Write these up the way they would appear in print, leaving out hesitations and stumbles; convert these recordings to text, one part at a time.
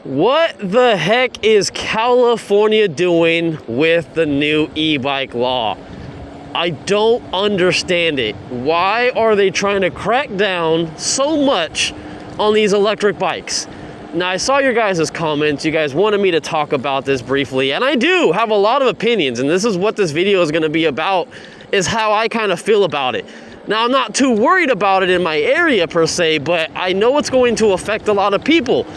What the heck is California doing with the new e-bike law? I don't understand it. Why are they trying to crack down so much on these electric bikes? Now, I saw your guys' comments. You guys wanted me to talk about this briefly, and I do have a lot of opinions, and this is what this video is going to be about, is how I kind of feel about it. Now, I'm not too worried about it in my area per se, but I know it's going to affect a lot of people.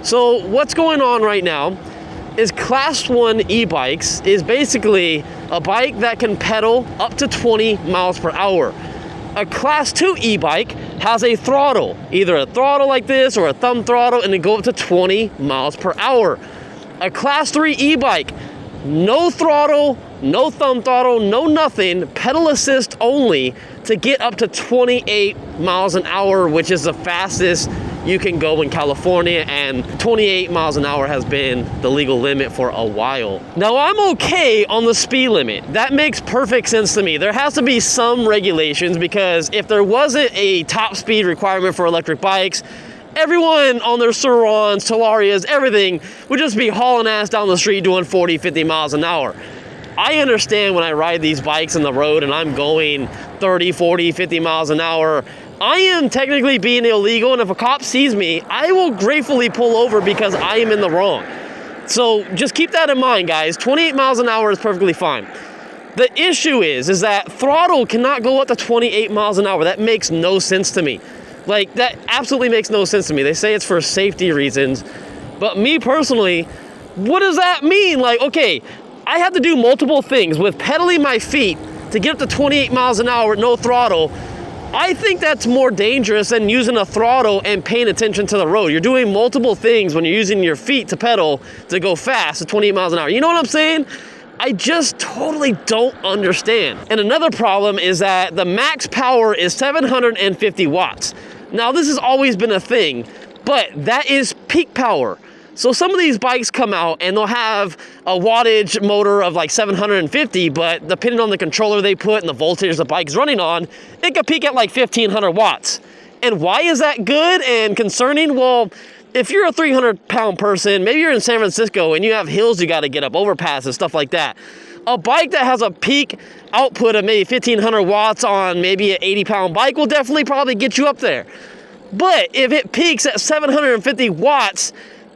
So what's going on right now is Class 1 e-bikes is basically a bike that can pedal up to 20 miles per hour. A Class 2 e-bike has a throttle, either a throttle like this or a thumb throttle, and it go up to 20 miles per hour. A Class 3 e-bike, no throttle, no thumb throttle, no nothing, pedal assist only to get up to 28 miles an hour, which is the fastest you can go in California, and 28 miles an hour has been the legal limit for a while. Now, I'm okay on the speed limit. That makes perfect sense to me. There has to be some regulations, because if there wasn't a top speed requirement for electric bikes, everyone on their Surons, Telarias, everything would just be hauling ass down the street doing 40, 50 miles an hour. I understand when I ride these bikes on the road and I'm going 30, 40, 50 miles an hour, I am technically being illegal, and if a cop sees me, I will gratefully pull over because I am in the wrong. So just keep that in mind, guys. 28 miles an hour is perfectly fine. The issue is that throttle cannot go up to 28 miles an hour. That makes no sense to me. Like, that absolutely makes no sense to me. They say it's for safety reasons, but me personally, what does that mean? Like, okay, I have to do multiple things with pedaling my feet to get up to 28 miles an hour with no throttle. I think that's more dangerous than using a throttle and paying attention to the road. You're doing multiple things when you're using your feet to pedal to go fast at 28 miles an hour. You know what I'm saying? I just totally don't understand. And another problem is that the max power is 750 watts. Now, this has always been a thing, but that is peak power. So some of these bikes come out and they'll have a wattage motor of like 750, but depending on the controller they put and the voltage the bike's running on, it could peak at like 1500 watts. And why is that good and concerning? Well, if you're a 300-pound person, maybe you're in San Francisco and you have hills you got to get up, overpasses, stuff like that. A bike that has a peak output of maybe 1500 watts on maybe an 80-pound bike will definitely probably get you up there. But if it peaks at 750 watts,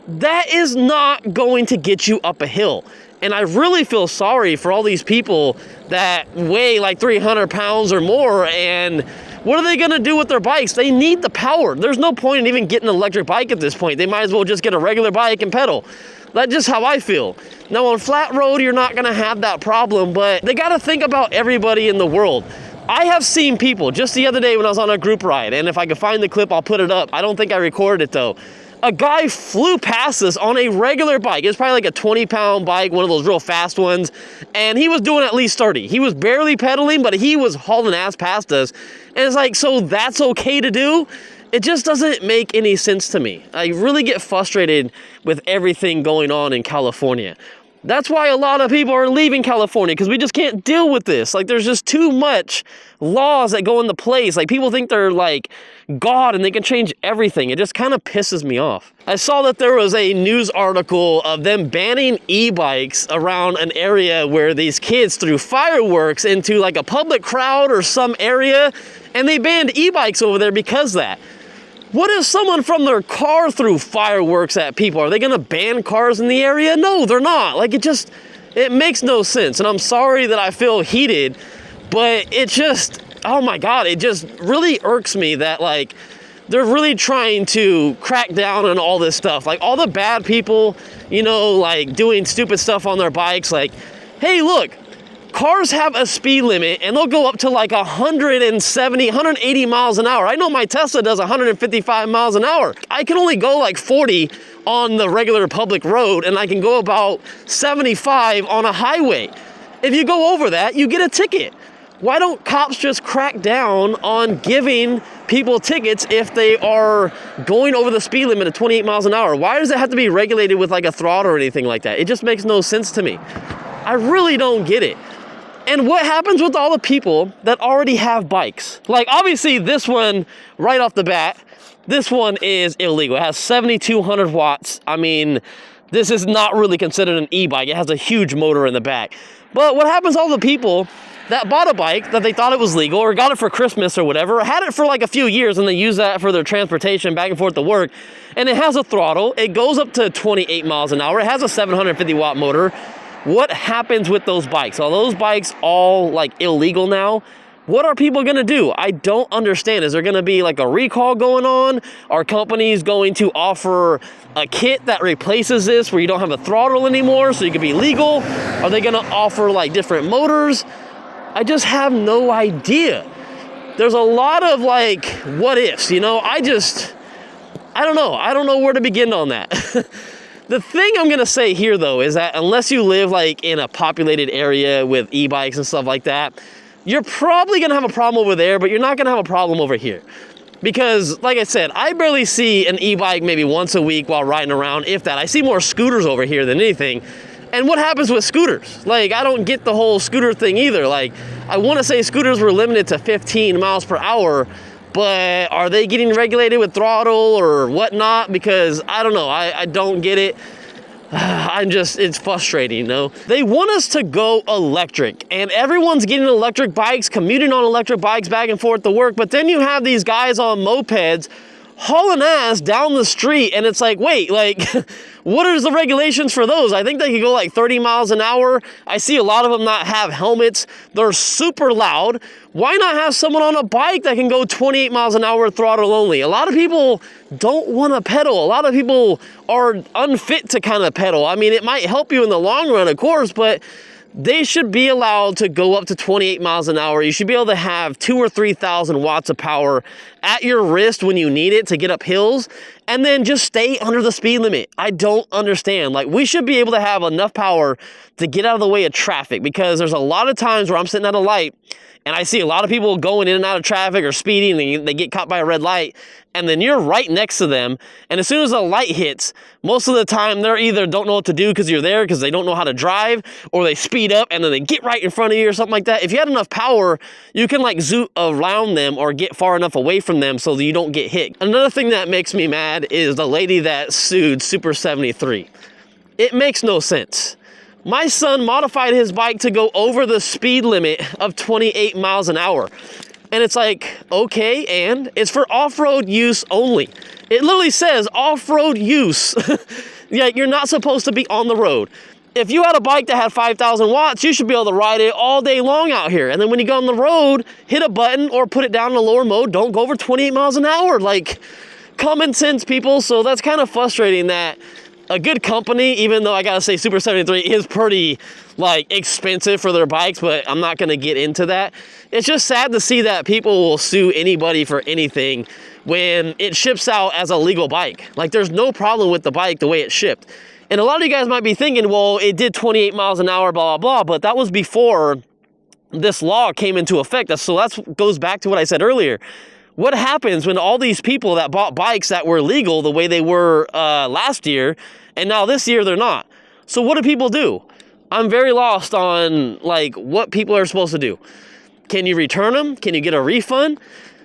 that is not going to get you up a hill. And I really feel sorry for all these people that weigh like 300 pounds or more, and what are they gonna do with their bikes? They need the power. There's no point in even getting an electric bike at this point. They might as well just get a regular bike and pedal. That's just how I feel. Now, on flat road, you're not gonna have that problem, but they gotta think about everybody in the world. I have seen people, just the other day when I was on a group ride, and if I could find the clip, I'll put it up. I don't think I recorded it though. A guy flew past us on a regular bike. It was probably like a 20-pound bike, one of those real fast ones, and he was doing at least 30. He was barely pedaling, but he was hauling ass past us. And it's like, so that's okay to do? It just doesn't make any sense to me. I really get frustrated with everything going on in California. That's why a lot of people are leaving California, because we just can't deal with this. Like, there's just too much laws that go into place. Like, people think they're like God and they can change everything. It just kind of pisses me off. I saw that there was a news article of them banning e-bikes around an area where these kids threw fireworks into like a public crowd or some area, and they banned e-bikes over there because of that. What if someone from their car threw fireworks at people? Are they gonna ban cars in the area? No, they're not. Like, it makes no sense. And I'm sorry that I feel heated, but it just, oh my God, it just really irks me that like, they're really trying to crack down on all this stuff. Like, all the bad people, you know, like doing stupid stuff on their bikes. Like, hey, look, cars have a speed limit and they'll go up to like 170, 180 miles an hour. I know my Tesla does 155 miles an hour. I can only go like 40 on the regular public road, and I can go about 75 on a highway. If you go over that, you get a ticket. Why don't cops just crack down on giving people tickets if they are going over the speed limit of 28 miles an hour? Why does it have to be regulated with like a throttle or anything like that? It just makes no sense to me. I really don't get it. And what happens with all the people that already have bikes? Like, obviously this one, right off the bat, This one is illegal. It has 7,200 watts. I mean, this is not really considered an e-bike. It has a huge motor in the back. But what happens to all the people that bought a bike that they thought it was legal or got it for Christmas or whatever, had it for like a few years and they use that for their transportation back and forth to work, and it has a throttle, it goes up to 28 miles an hour, it has a 750 watt motor. What happens with those bikes? Are those bikes all like illegal now? What are people gonna do? I don't understand. Is there gonna be like a recall going on? Are companies going to offer a kit that replaces this where you don't have a throttle anymore so you can be legal? Are they gonna offer like different motors? I just have no idea. There's a lot of like what ifs, you know? I don't know. I don't know where to begin on that. The thing I'm gonna say here though is that unless you live like in a populated area with e-bikes and stuff like that, you're probably gonna have a problem over there, but you're not gonna have a problem over here. Because like I said, I barely see an e-bike maybe once a week while riding around, if that. I see more scooters over here than anything. And what happens with scooters? Like, I don't get the whole scooter thing either. Like, I wanna say scooters were limited to 15 miles per hour, but are they getting regulated with throttle or whatnot? Because I don't know, I don't get it. It's frustrating, you know? They want us to go electric, and everyone's getting electric bikes, commuting on electric bikes back and forth to work, but then you have these guys on mopeds hauling ass down the street, and it's like, wait, like, what are the regulations for those? I think they can go like 30 miles an hour. I see a lot of them not have helmets. They're super loud. Why not have someone on a bike that can go 28 miles an hour throttle only? A lot of people don't want to pedal. A lot of people are unfit to kind of pedal. I mean, it might help you in the long run, of course, but they should be allowed to go up to 28 miles an hour. You should be able to have 2,000 or 3,000 watts of power at your wrist when you need it to get up hills, and then just stay under the speed limit. I don't understand. Like, we should be able to have enough power to get out of the way of traffic, because there's a lot of times where I'm sitting at a light and I see a lot of people going in and out of traffic or speeding, and they get caught by a red light, and then you're right next to them, and as soon as the light hits, most of the time they're either don't know what to do because you're there because they don't know how to drive, or they speed up and then they get right in front of you or something like that. If you had enough power, you can like zoot around them or get far enough away from them so that you don't get hit. Another thing that makes me mad is the lady that sued Super 73. It makes no sense. My son modified his bike to go over the speed limit of 28 miles an hour. And it's like, okay, and it's for off-road use only. It literally says off-road use. Yeah, you're not supposed to be on the road. If you had a bike that had 5,000 watts, you should be able to ride it all day long out here. And then when you go on the road, hit a button or put it down in a lower mode. Don't go over 28 miles an hour. Like, common sense, people. So that's kind of frustrating that a good company, even though I gotta say Super 73 is pretty like expensive for their bikes, but I'm not gonna get into that. It's just sad to see that people will sue anybody for anything when it ships out as a legal bike. Like, there's no problem with the bike the way it shipped. And a lot of you guys might be thinking, well, it did 28 miles an hour, blah, blah, blah, but that was before this law came into effect. So that goes back to what I said earlier. What happens when all these people that bought bikes that were legal the way they were last year, and now this year they're not? So what do people do? I'm very lost on like what people are supposed to do. Can you return them? Can you get a refund?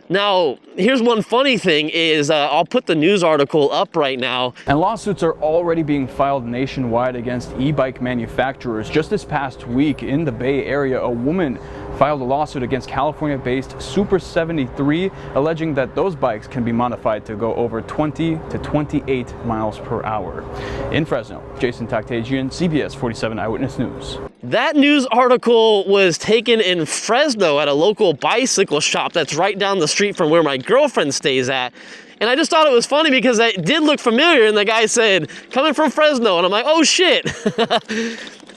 Now, here's one funny thing is I'll put the news article up right now. And lawsuits are already being filed nationwide against e-bike manufacturers. Just this past week in the Bay Area, a woman filed a lawsuit against California-based Super 73, alleging that those bikes can be modified to go over 20 to 28 miles per hour. In Fresno, Jason Taktagian, CBS 47 Eyewitness News. That news article was taken in Fresno at a local bicycle shop that's right down the street from where my girlfriend stays at. And I just thought it was funny because it did look familiar, and the guy said, coming from Fresno, and I'm like, oh shit.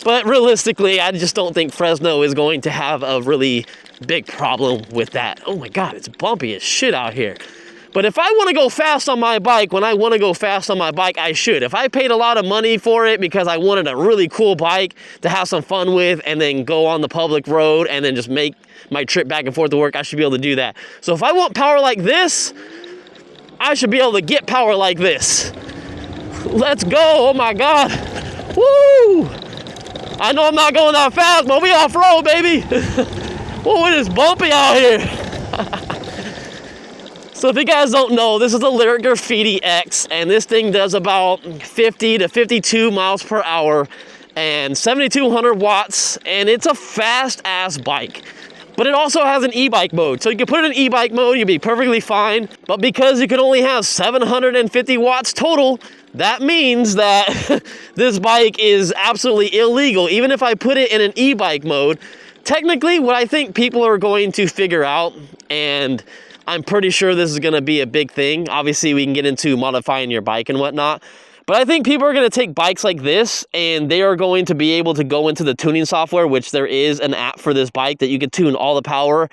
But realistically, I just don't think Fresno is going to have a really big problem with that. Oh my God, it's bumpy as shit out here. But if I want to go fast on my bike, when I want to go fast on my bike, I should. If I paid a lot of money for it because I wanted a really cool bike to have some fun with and then go on the public road and then just make my trip back and forth to work, I should be able to do that. So if I want power like this, I should be able to get power like this. Let's go, oh my God. Woo! I know I'm not going that fast, but we off-road, baby. Oh, it is bumpy out here. So if you guys don't know, this is the Lyric Graffiti X, and this thing does about 50 to 52 miles per hour and 7,200 watts, and it's a fast-ass bike. But it also has an e-bike mode, so you can put it in e-bike mode, you'll be perfectly fine. But because you can only have 750 watts total, that means that this bike is absolutely illegal. Even if I put it in an e-bike mode, technically what I think people are going to figure out, and I'm pretty sure this is gonna be a big thing. Obviously, we can get into modifying your bike and whatnot. But I think people are going to take bikes like this and they are going to be able to go into the tuning software, which there is an app for this bike that you can tune all the power.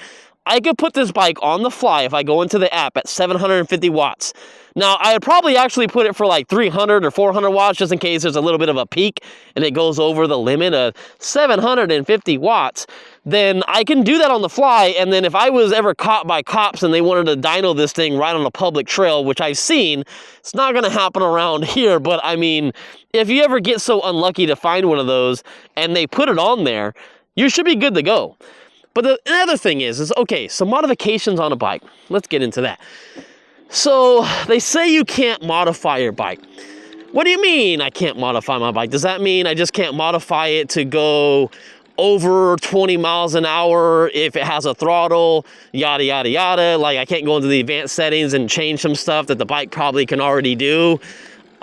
I could put this bike on the fly if I go into the app at 750 watts. Now, I would probably actually put it for like 300 or 400 watts just in case there's a little bit of a peak and it goes over the limit of 750 watts. Then I can do that on the fly, and then if I was ever caught by cops and they wanted to dyno this thing right on a public trail, which I've seen, it's not going to happen around here, but I mean, if you ever get so unlucky to find one of those and they put it on there, you should be good to go. But the other thing is okay, so modifications on a bike. Let's get into that. So they say you can't modify your bike. What do you mean I can't modify my bike? Does that mean I just can't modify it to go over 20 miles an hour if it has a throttle, yada, yada, yada? Like, I can't go into the advanced settings and change some stuff that the bike probably can already do.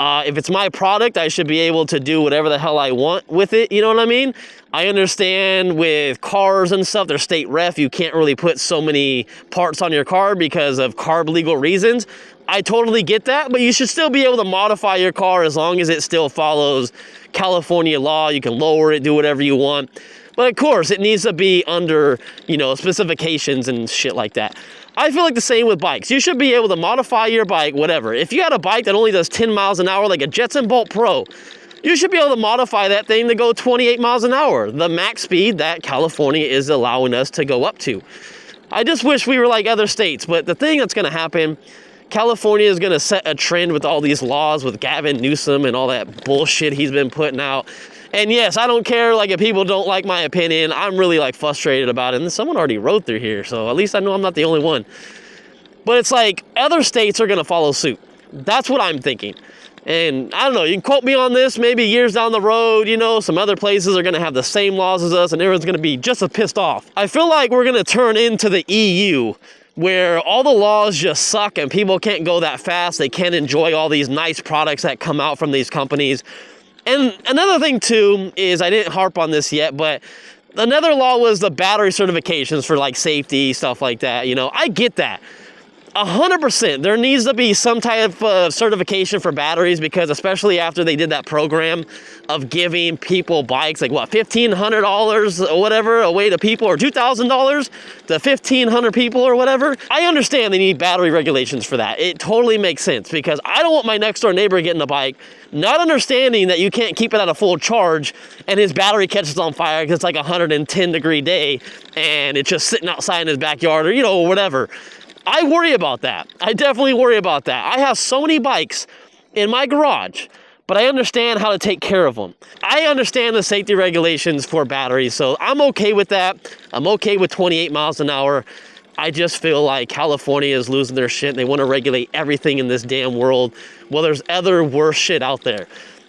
If it's my product, I should be able to do whatever the hell I want with it, you know what I mean? I understand with cars and stuff, they're state ref, you can't really put so many parts on your car because of carb legal reasons. I totally get that, but you should still be able to modify your car as long as it still follows California law. You can lower it, do whatever you want. But of course, it needs to be under, you know, specifications and shit like that. I feel like the same with bikes. You should be able to modify your bike, whatever. If you had a bike that only does 10 miles an hour, like a Jetson Bolt Pro, you should be able to modify that thing to go 28 miles an hour, the max speed that California is allowing us to go up to. I just wish we were like other states, but the thing that's gonna happen, California is gonna set a trend with all these laws with Gavin Newsom and all that bullshit he's been putting out. And yes, I don't care, like, if people don't like my opinion. I'm really, like, frustrated about it. And someone already rode through here, so at least I know I'm not the only one. But it's like, other states are going to follow suit. That's what I'm thinking. And I don't know, you can quote me on this, maybe years down the road, you know, some other places are going to have the same laws as us, and everyone's going to be just as pissed off. I feel like we're going to turn into the EU, where all the laws just suck and people can't go that fast. They can't enjoy all these nice products that come out from these companies. And another thing too is, I didn't harp on this yet, but another law was the battery certifications for like safety, stuff like that. You know, I get that. 100%. There needs to be some type of certification for batteries, because especially after they did that program of giving people bikes, like what, $1,500 or whatever away to people, or $2,000 to 1,500 people or whatever. I understand they need battery regulations for that. It totally makes sense, because I don't want my next door neighbor getting a bike, not understanding that you can't keep it at a full charge and his battery catches on fire because it's like a 110-degree day and it's just sitting outside in his backyard, or, you know, whatever. I worry about that. I definitely worry about that. I have so many bikes in my garage, but I understand how to take care of them. I understand the safety regulations for batteries, so I'm okay with that. I'm okay with 28 miles an hour. I just feel like California is losing their shit. They want to regulate everything in this damn world. Well, there's other worse shit out there.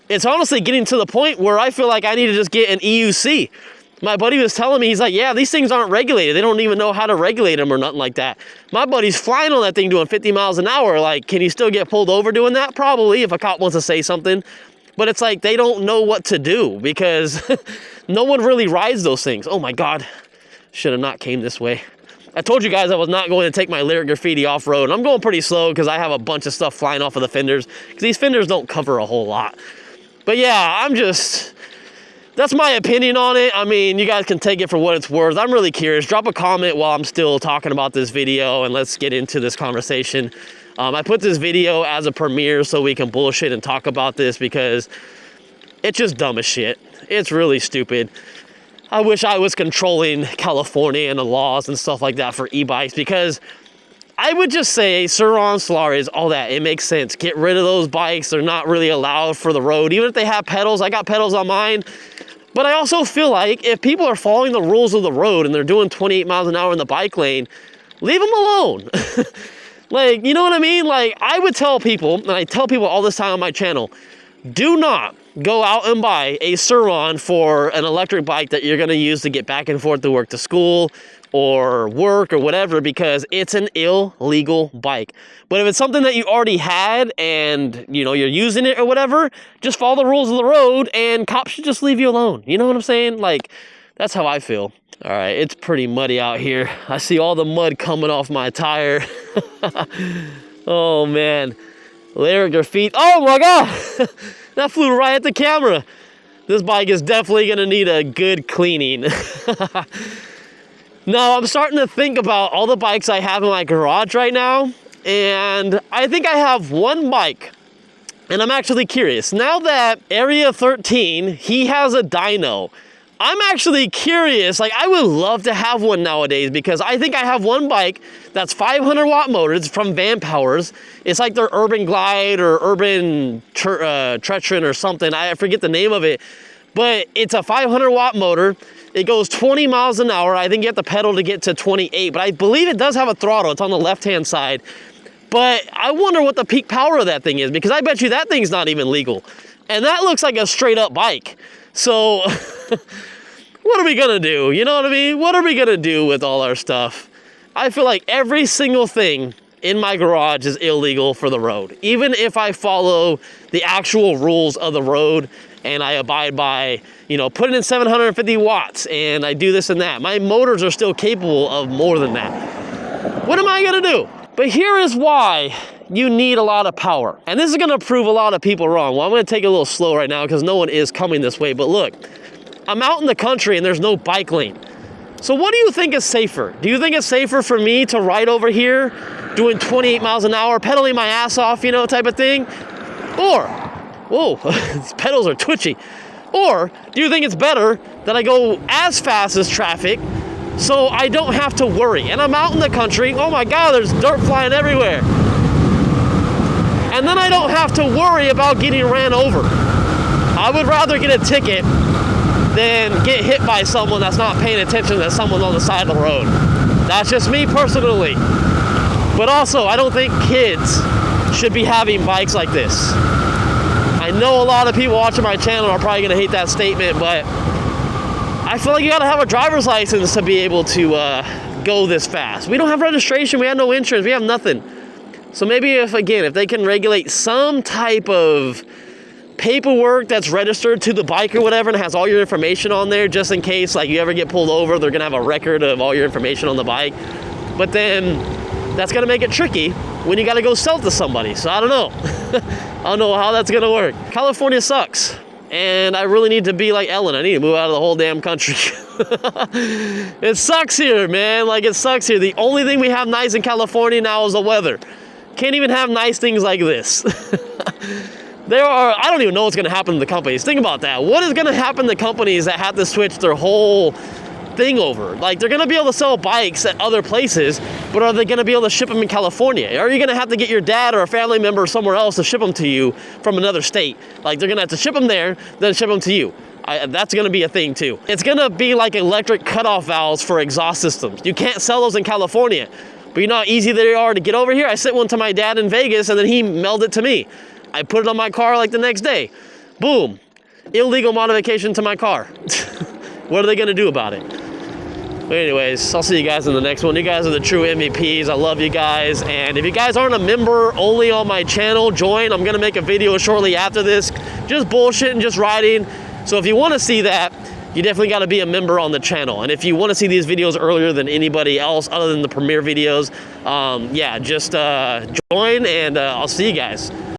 It's honestly getting to the point where I feel like I need to just get an EUC. My buddy was telling me, he's like, yeah, these things aren't regulated. They don't even know how to regulate them or nothing like that. My buddy's flying on that thing doing 50 miles an hour. Like, can he still get pulled over doing that? Probably, if a cop wants to say something. But it's like, they don't know what to do, because no one really rides those things. Oh my God, should have not came this way. I told you guys I was not going to take my Lyric Graffiti off-road. I'm going pretty slow because I have a bunch of stuff flying off of the fenders, because these fenders don't cover a whole lot. But yeah, that's my opinion on it. I mean, you guys can take it for what it's worth. I'm really curious. Drop a comment while I'm still talking about this video, and let's get into this conversation. I put this video as a premiere so we can bullshit and talk about this, because it's just dumb as shit. It's really stupid. I wish I was controlling California and the laws and stuff like that for e-bikes, because I would just say, Sur-Ron, Solaris, all that, it makes sense. Get rid of those bikes. They're not really allowed for the road. Even if they have pedals, I got pedals on mine. But I also feel like if people are following the rules of the road and they're doing 28 miles an hour in the bike lane, leave them alone. Like, you know what I mean? Like, I would tell people, and I tell people all this time on my channel, do not go out and buy a Sur-Ron for an electric bike that you're going to use to get back and forth to work, to school, or work, or whatever, because it's an illegal bike. But if it's something that you already had and, you know, you're using it or whatever, just follow the rules of the road and cops should just leave you alone. You know what I'm saying? Like, that's how I feel. All right, it's pretty muddy out here. I see all the mud coming off my tire. Oh, man. Layer graffiti. Oh, my God. That flew right at the camera. This bike is definitely going to need a good cleaning. Now, I'm starting to think about all the bikes I have in my garage right now, and I think I have one bike, and I'm actually curious. Now that Area 13, he has a dyno, I'm actually curious. Like, I would love to have one nowadays, because I think I have one bike that's 500 watt motor. It's from Van Powers. It's like their Urban Glide or Urban Tretron or something. I forget the name of it, but it's a 500 watt motor. It goes 20 miles an hour. I think you have to pedal to get to 28, but I believe it does have a throttle. It's on the left-hand side. But I wonder what the peak power of that thing is, because I bet you that thing's not even legal. And that looks like a straight-up bike. So, what are we gonna do? You know what I mean? What are we gonna do with all our stuff? I feel like every single thing in my garage is illegal for the road. Even if I follow the actual rules of the road and I abide by, you know, putting in 750 watts and I do this and that, my motors are still capable of more than that. What am I gonna do? But here is why you need a lot of power. And this is gonna prove a lot of people wrong. Well, I'm gonna take it a little slow right now because no one is coming this way, but look, I'm out in the country and there's no bike lane. So what do you think is safer? Do you think it's safer for me to ride over here doing 28 miles an hour, pedaling my ass off, you know, type of thing? Or, whoa, these pedals are twitchy. Or do you think it's better that I go as fast as traffic so I don't have to worry? And I'm out in the country, oh my God, there's dirt flying everywhere. And then I don't have to worry about getting ran over. I would rather get a ticket than get hit by someone that's not paying attention to someone on the side of the road. That's just me personally. But also, I don't think kids should be having bikes like this. I know a lot of people watching my channel are probably gonna hate that statement, but I feel like you gotta have a driver's license to be able to go this fast. We don't have registration, we have no insurance, we have nothing. So maybe if they can regulate some type of paperwork that's registered to the bike or whatever and has all your information on there, just in case like you ever get pulled over, they're gonna have a record of all your information on the bike. But then that's gonna make it tricky when you gotta go sell it to somebody. So I don't know. I don't know how that's gonna work. California sucks. And I really need to be like Ellen. I need to move out of the whole damn country. It sucks here, man. Like, it sucks here. The only thing we have nice in California now is the weather. Can't even have nice things like this. I don't even know what's gonna happen to the companies. Think about that. What is gonna happen to companies that have to switch their whole thing over? Like, they're gonna be able to sell bikes at other places, but are they gonna be able to ship them in California? Are you gonna have to get your dad or a family member somewhere else to ship them to you from another state? Like, they're gonna have to ship them there, then ship them to you. That's gonna be a thing too. It's gonna be like electric cutoff valves for exhaust systems. You can't sell those in California, but you know how easy they are to get over here? I sent one to my dad in Vegas and then he mailed it to me. I put it on my car like the next day. Boom. Illegal modification to my car. What are they gonna do about it? But anyways, I'll see you guys in the next one. You guys are the true MVPs. I love you guys. And if you guys aren't a member only on my channel, join. I'm gonna make a video shortly after this. Just bullshitting, just riding. So if you wanna see that, you definitely gotta be a member on the channel. And if you wanna see these videos earlier than anybody else other than the premiere videos, yeah, just join and I'll see you guys.